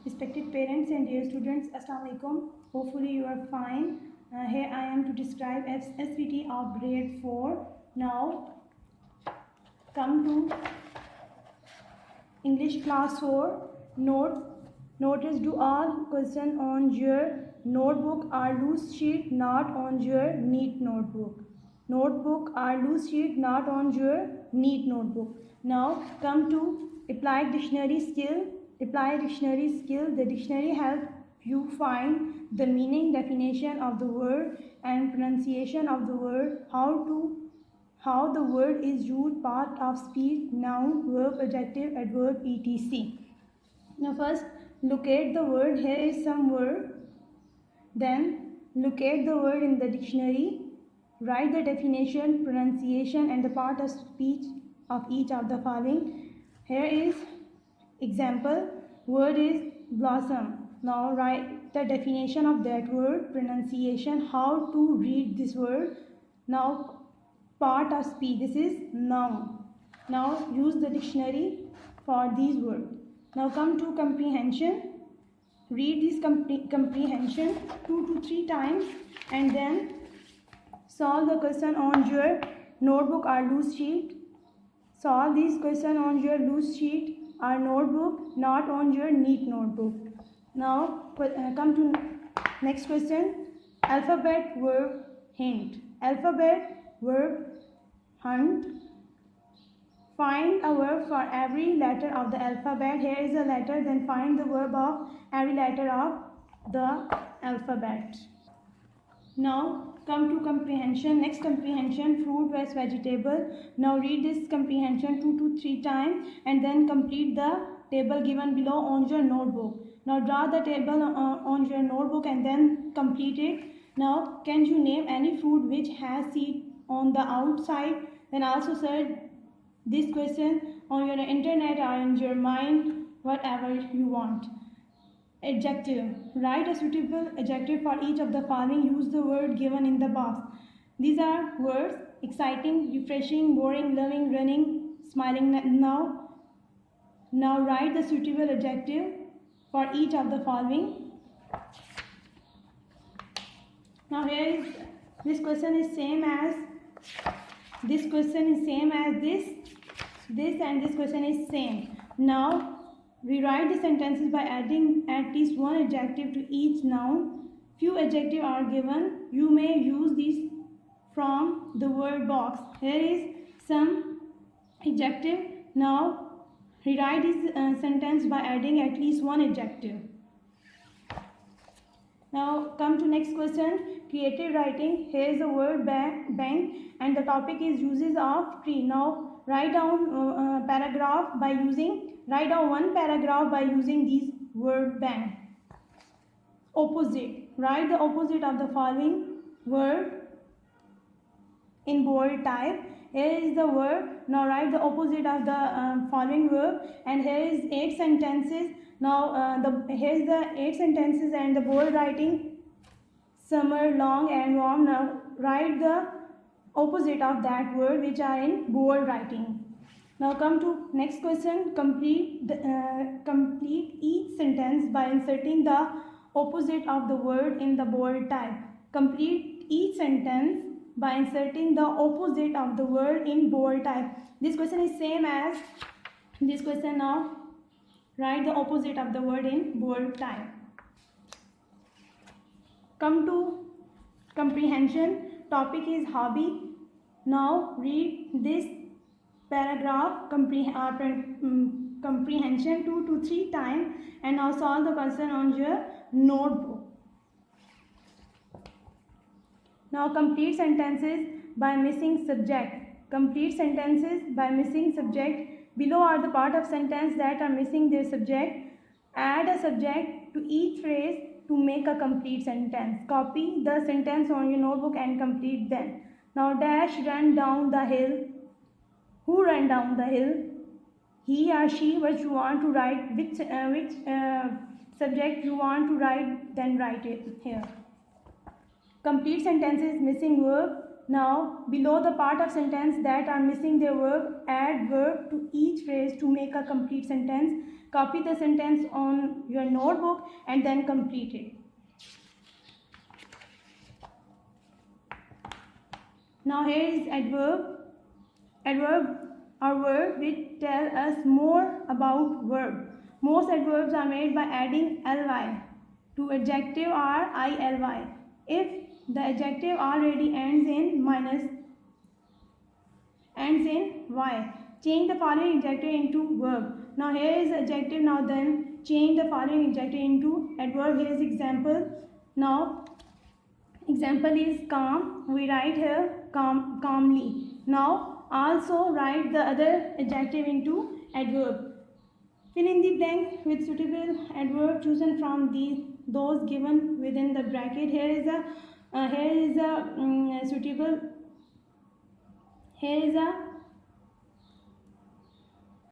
Respected parents and dear students, Assalamu alaikum. Hopefully you are fine. Here I am to describe SVT of grade 4. Now come to English class 4. Notice do all question on your notebook are loose sheet, not on your neat notebook. Notebook are loose sheet, not on your neat notebook. Now come to applied dictionary skill. Applied dictionary skill. The dictionary helps you find the meaning, definition of the word and pronunciation of the word, how the word is used, part of speech, noun, verb, adjective, adverb, etc. Now first locate the word. Here is some word. Then locate the word in the dictionary. Write the definition, pronunciation and the part of speech of each of the following. Here is example. Word is blossom. Now write the definition of that word, pronunciation, how to read this word. Now part of speech, this is noun. Now use the dictionary for these words. Now come to comprehension. Read this comprehension 2 to 3 times and then solve the question on your notebook or loose sheet. Solve this question on your loose sheet or notebook, not on your neat notebook. Now come to next question. Alphabet, verb, hint. Alphabet, verb, hunt. Find a verb for every letter of the alphabet. Here is a letter, then find the verb of every letter of the alphabet. Now come to comprehension. Next comprehension, fruit, veg, vegetable. Now read this comprehension 2 to 3 times and then complete the table given below on your notebook. Now draw the table on your notebook and then complete it. Now can you name any fruit which has seed on the outside? Then also search this question on your internet or in your mind, whatever you want. Adjective. Write a suitable adjective for each of the following. Use the word given in the box. These are words: exciting, refreshing, boring, loving, running, smiling. Now write the suitable adjective for each of the following. Now here is this question is same as this question is same as this and this question is same. Now rewrite the sentences by adding at least one adjective to each noun. Few adjectives are given. You may use these from the word box. Here is some adjective. Now rewrite this sentence by adding at least one adjective. Now come to next question, creative writing. Here is the word bank and the topic is uses of tree. Now write down one paragraph by using these word bank. Opposite. Write the opposite of the following word in bold type. Here is the word. Now write the opposite of the following verb and here is 8 sentences. Now here is the 8 sentences and the bold writing: summer, long and warm. Now write the opposite of that word which are in bold writing. Now come to next question. Complete each sentence by inserting the opposite of the word in the bold type. Complete each sentence by inserting the opposite of the word in bold type. This question is same as this question. Now write the opposite of the word in bold type. Come to comprehension. Topic is hobby. Now read this paragraph comprehension 2 to 3 times and now solve the question on your notebook. Now complete sentences by missing subject. Complete sentences by missing subject. Below are the part of sentence that are missing their subject. Add a subject to each phrase to make a complete sentence. Copy the sentence on your notebook and complete them. Now dash ran down the hill. Who ran down the hill? He or she. What you want to write, which subject you want to write, then write it here. Complete sentences missing verb. Now, below the part of sentence that are missing their verb, add verb to each phrase to make a complete sentence. Copy the sentence on your notebook and then complete it. Now here is adverb. Adverb are words which tell us more about verb. Most adverbs are made by adding ly to adjective or illy. If the adjective already ends in y, change the following adjective into verb. Now here is adjective. Now then change the following adjective into adverb. Here is example. Now example is calm. We write here calmly. Now also write the other adjective into adverb. Fill in the blank with suitable adverb chosen from those given within the bracket. Here is a suitable. Here is a